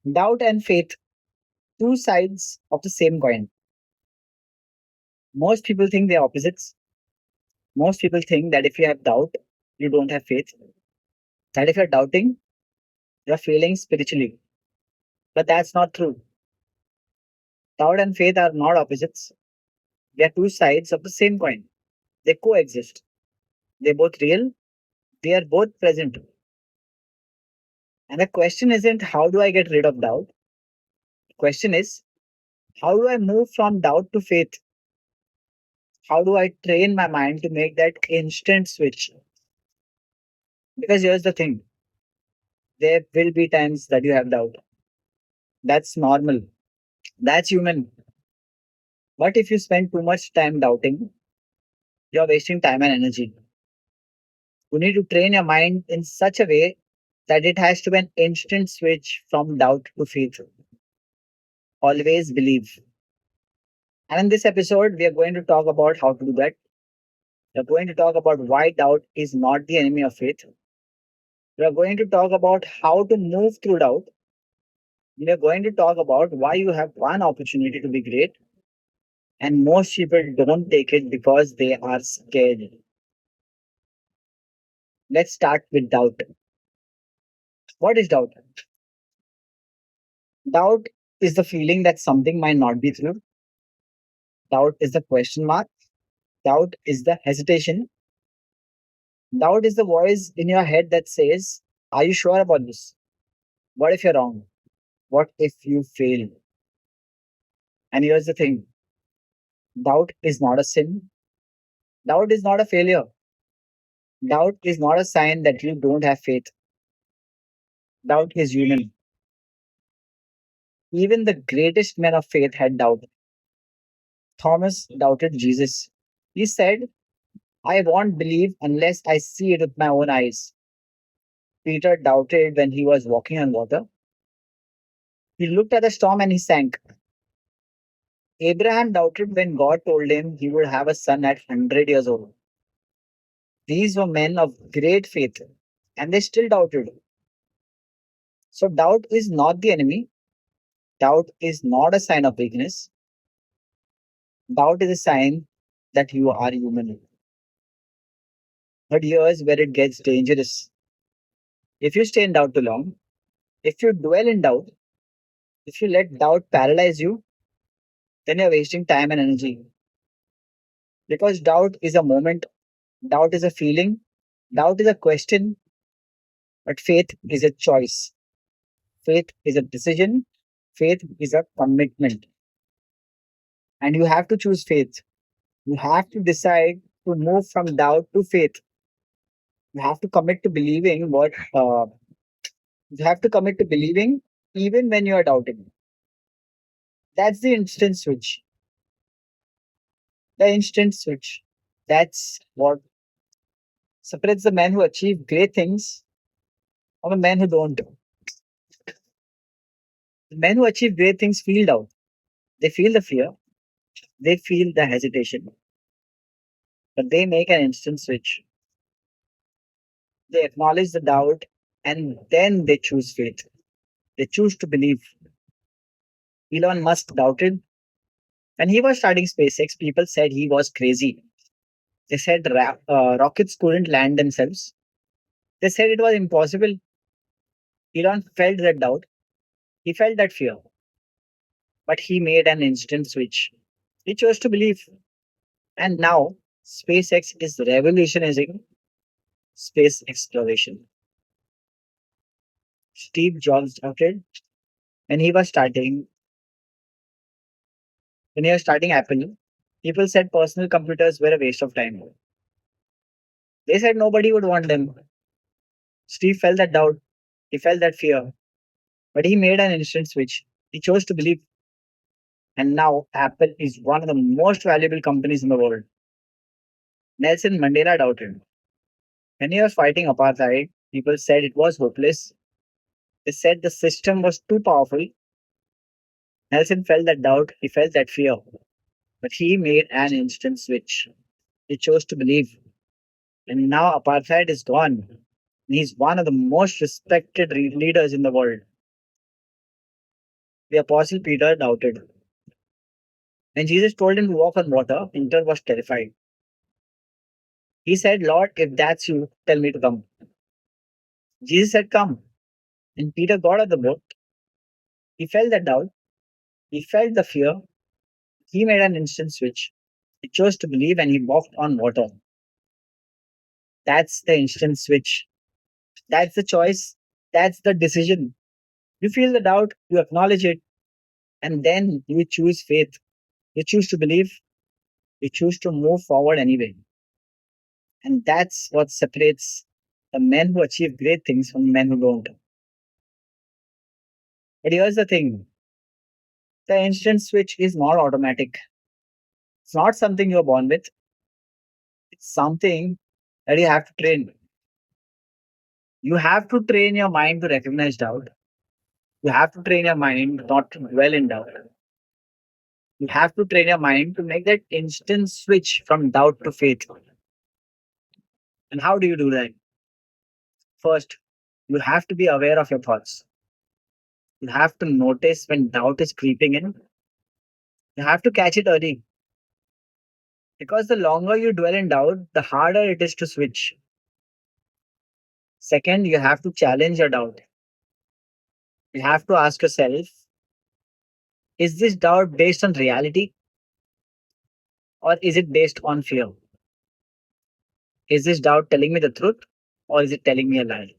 Doubt and faith, two sides of the same coin. Most people think they're opposites. Most people think that if you have doubt, you don't have faith. That if you're doubting, you're failing spiritually. But that's not true. Doubt and faith are not opposites. They are two sides of the same coin. They coexist. They're both real. They are both present. And the question isn't how do I get rid of doubt? The question is how do I move from doubt to faith? How do I train my mind to make that instant switch? Because here's the thing, there will be times that you have doubt. That's normal. That's human. But if you spend too much time doubting, you're wasting time and energy. You need to train your mind in such a way that it has to be an instant switch from doubt to faith. Always believe. And in this episode, we are going to talk about how to do that. We are going to talk about why doubt is not the enemy of faith. We are going to talk about how to move through doubt. We are going to talk about why you have one opportunity to be great, and most people don't take it because they are scared. Let's start with doubt. What is doubt? Doubt is the feeling that something might not be true. Doubt is the question mark. Doubt is the hesitation. Doubt is the voice in your head that says, are you sure about this? What if you're wrong? What if you fail? And here's the thing, doubt is not a sin. Doubt is not a failure. Doubt is not a sign that you don't have faith. Doubt is human. Even the greatest men of faith had doubt. Thomas doubted Jesus. He said, I won't believe unless I see it with my own eyes. Peter doubted when he was walking on water. He looked at the storm and he sank. Abraham doubted when God told him he would have a son at 100 years old. These were men of great faith and they still doubted. So, doubt is not the enemy. Doubt is not a sign of weakness. Doubt is a sign that you are human. But here's where it gets dangerous. If you stay in doubt too long, if you dwell in doubt, if you let doubt paralyze you, then you're wasting time and energy. Because doubt is a moment, doubt is a feeling, doubt is a question, but faith is a choice. Faith is a decision. Faith is a commitment. And you have to choose faith. You have to decide to move from doubt to faith. You have to commit to believing you have to commit to believing even when you are doubting. That's the instant switch. The instant switch. That's what separates the men who achieve great things from the men who don't. The men who achieve great things feel doubt. They feel the fear. They feel the hesitation. But they make an instant switch. They acknowledge the doubt and then they choose faith. They choose to believe. Elon Musk doubted. When he was starting SpaceX, people said he was crazy. They said rockets couldn't land themselves. They said it was impossible. Elon felt that doubt. He felt that fear. But he made an instant switch. He chose to believe. And now SpaceX is revolutionizing space exploration. Steve Jobs doubted when he was starting when he was starting Apple. People said personal computers were a waste of time. They said nobody would want them. Steve felt that doubt. He felt that fear. But he made an instant switch. He chose to believe. And now Apple is one of the most valuable companies in the world. Nelson Mandela doubted. When he was fighting apartheid, people said it was hopeless. They said the system was too powerful. Nelson felt that doubt, he felt that fear. But he made an instant switch. He chose to believe. And now apartheid is gone. And he's one of the most respected leaders in the world. The apostle Peter doubted. When Jesus told him to walk on water, Peter was terrified. He said, Lord, if that's you, tell me to come. Jesus said, Come. And Peter got out of the boat. He felt the doubt. He felt the fear. He made an instant switch. He chose to believe and he walked on water. That's the instant switch. That's the choice. That's the decision. You feel the doubt, you acknowledge it, and then you choose faith. You choose to believe. You choose to move forward anyway. And that's what separates the men who achieve great things from the men who don't. But here's the thing, the instant switch is not automatic. It's not something you're born with, it's something that you have to train. You have to train your mind to recognize doubt. You have to train your mind not to dwell in doubt. You have to train your mind to make that instant switch from doubt to faith. And how do you do that? First, you have to be aware of your thoughts. You have to notice when doubt is creeping in. You have to catch it early. Because the longer you dwell in doubt, the harder it is to switch. Second, you have to challenge your doubt. You have to ask yourself, is this doubt based on reality or is it based on fear? Is this doubt telling me the truth or is it telling me a lie?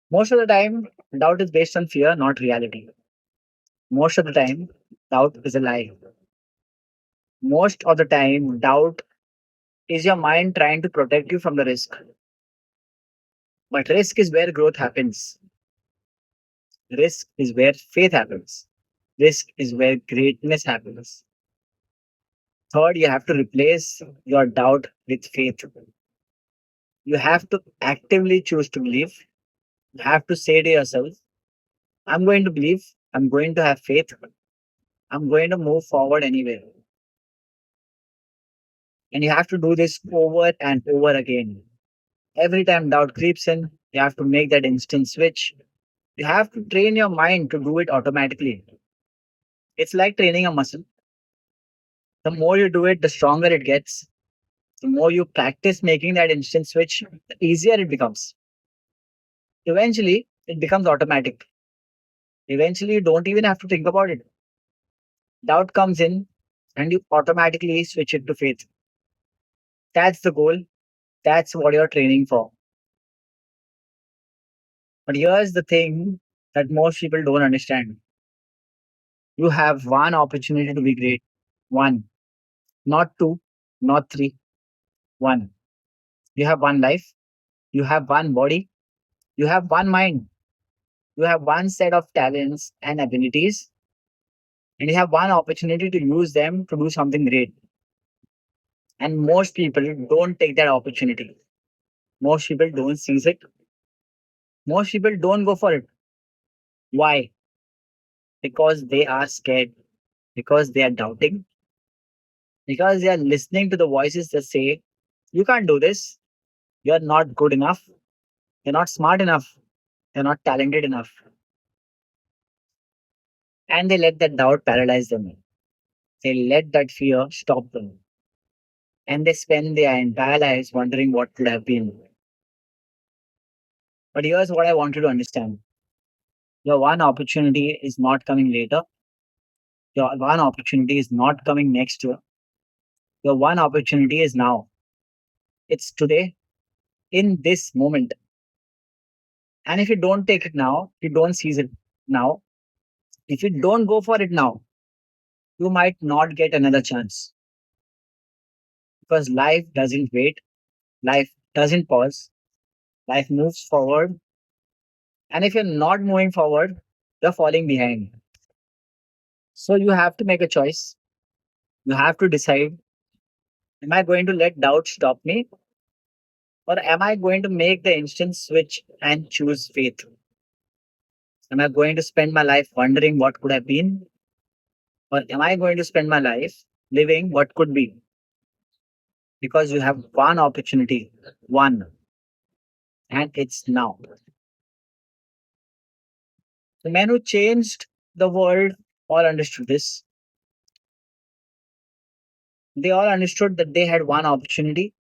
Most of the time, doubt is based on fear, not reality. Most of the time, doubt is a lie. Most of the time, doubt is your mind trying to protect you from the risk. But risk is where growth happens. Risk is where faith happens. Risk is where greatness happens. Third, you have to replace your doubt with faith. You have to actively choose to believe. You have to say to yourself, I'm going to believe, I'm going to have faith, I'm going to move forward anyway. And you have to do this over and over again. Every time doubt creeps in, you have to make that instant switch. You have to train your mind to do it automatically. It's like training a muscle. The more you do it, the stronger it gets. The more you practice making that instant switch, the easier it becomes. Eventually, it becomes automatic. Eventually, you don't even have to think about it. Doubt comes in and you automatically switch it to faith. That's the goal. That's what you're training for. But here's the thing that most people don't understand. You have one opportunity to be great. One, not two, not three, one. You have one life. You have one body. You have one mind. You have one set of talents and abilities. And you have one opportunity to use them to do something great. And most people don't take that opportunity. Most people don't seize it. Most people don't go for it. Why? Because they are scared, because they are doubting, because they are listening to the voices that say, you can't do this, you're not good enough, you're not smart enough, you're not talented enough. And they let that doubt paralyze them. They let that fear stop them. And they spend their entire lives wondering what could have been. But here's what I want you to understand. Your one opportunity is not coming later. Your one opportunity is not coming next year. Your one opportunity is now. It's today, in this moment. And if you don't take it now, if you don't seize it now, if you don't go for it now, you might not get another chance. Because life doesn't wait, life doesn't pause, life moves forward. And if you're not moving forward, you're falling behind. So you have to make a choice. You have to decide, am I going to let doubt stop me? Or am I going to make the instant switch and choose faith? Am I going to spend my life wondering what could have been? Or am I going to spend my life living what could be? Because you have one opportunity, one, and it's now. The men who changed the world all understood this. They all understood that they had one opportunity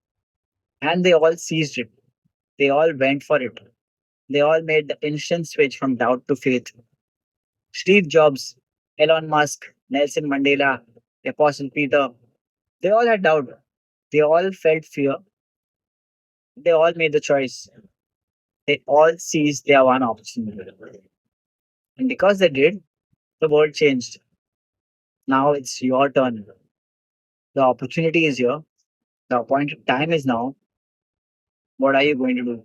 and they all seized it. They all went for it. They all made the instant switch from doubt to faith. Steve Jobs, Elon Musk, Nelson Mandela, the Apostle Peter, they all had doubt. They all felt fear. They all made the choice. They all seized their one opportunity. And because they did, the world changed. Now it's your turn. The opportunity is here. The appointed time is now. What are you going to do?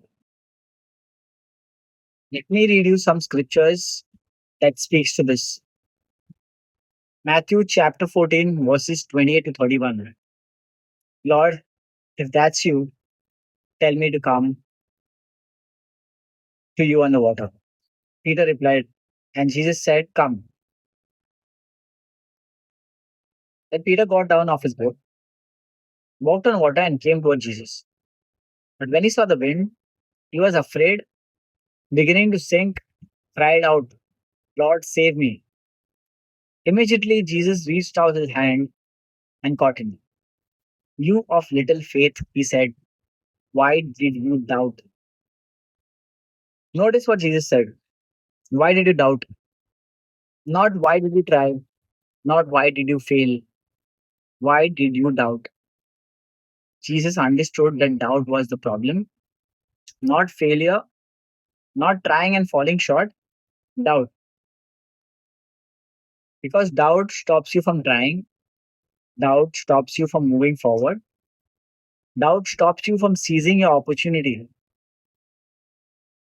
Let me read you some scriptures that speaks to this. Matthew chapter 14, verses 28 to 31. Lord, if that's you, tell me to come to you on the water. Peter replied, and Jesus said, come. Then Peter got down off his boat, walked on water, and came toward Jesus. But when he saw the wind, he was afraid, beginning to sink, cried out, Lord, save me. Immediately, Jesus reached out his hand and caught him. You of little faith, he said, why did you doubt? Notice what Jesus said. Why did you doubt? Not why did you try, not why did you fail. Why did you doubt? Jesus understood that doubt was the problem, not failure, not trying and falling short, doubt. Because doubt stops you from trying, doubt stops you from moving forward, doubt stops you from seizing your opportunity.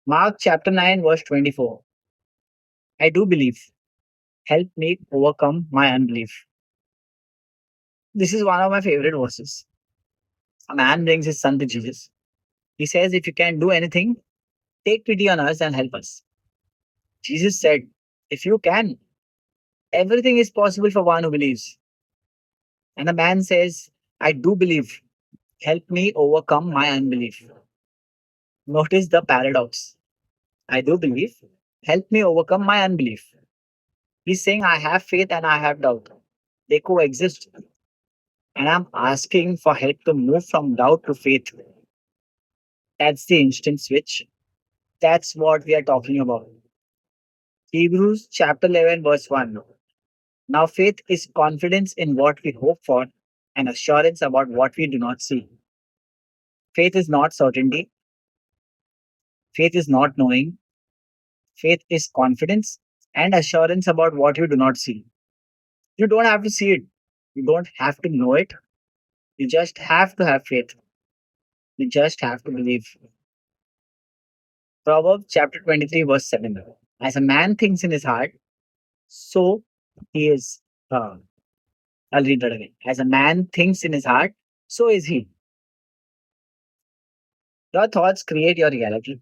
Mark chapter 9, verse 24. I do believe. Help me overcome my unbelief. This is one of my favorite verses. A man brings his son to Jesus. He says, if you can do anything, take pity on us and help us. Jesus said, if you can, everything is possible for one who believes. And the man says, I do believe. Help me overcome my unbelief. Notice the paradox. I do believe. Help me overcome my unbelief. He's saying, I have faith and I have doubt. They coexist. And I'm asking for help to move from doubt to faith. That's the instant switch. That's what we are talking about. Hebrews chapter 11, verse 1. Now, faith is confidence in what we hope for and assurance about what we do not see. Faith is not certainty. Faith is not knowing. Faith is confidence and assurance about what you do not see. You don't have to see it. You don't have to know it. You just have to have faith. You just have to believe. Proverbs chapter 23, verse 7. As a man thinks in his heart, so he is. I'll read that again. As a man thinks in his heart, so is he. Your thoughts create your reality.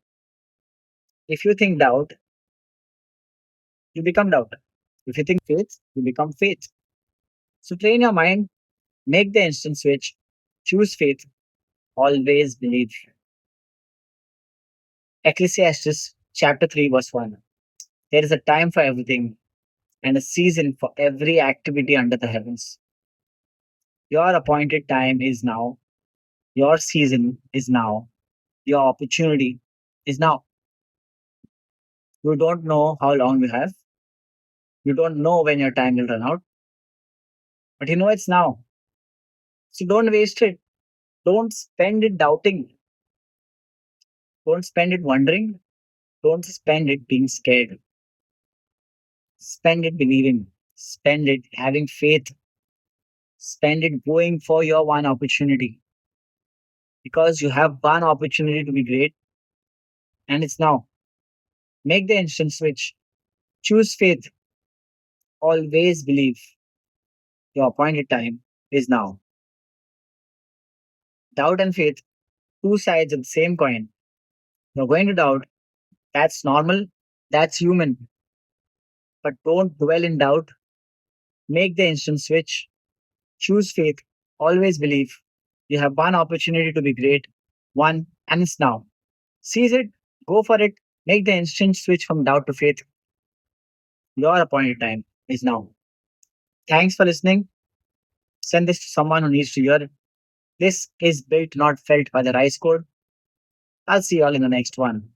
If you think doubt, you become doubt. If you think faith, you become faith. So train your mind, make the instant switch, choose faith, always believe. Ecclesiastes chapter 3, verse 1. There is a time for everything and a season for every activity under the heavens. Your appointed time is now. Your season is now. Your opportunity is now. You don't know how long you have. You don't know when your time will run out, but you know it's now. So don't waste it. Don't spend it doubting. Don't spend it wondering. Don't spend it being scared. Spend it believing. Spend it having faith. Spend it going for your one opportunity because you have one opportunity to be great and it's now. Make the instant switch. Choose faith. Always believe. Your appointed time is now. Doubt and faith, two sides of the same coin. You're going to doubt. That's normal. That's human. But don't dwell in doubt. Make the instant switch. Choose faith. Always believe. You have one opportunity to be great. One, and it's now. Seize it. Go for it. Make the instant switch from doubt to faith. Your appointed time is now. Thanks for listening. Send this to someone who needs to hear it. This is built, not felt by the Rice Code. I'll see you all in the next one.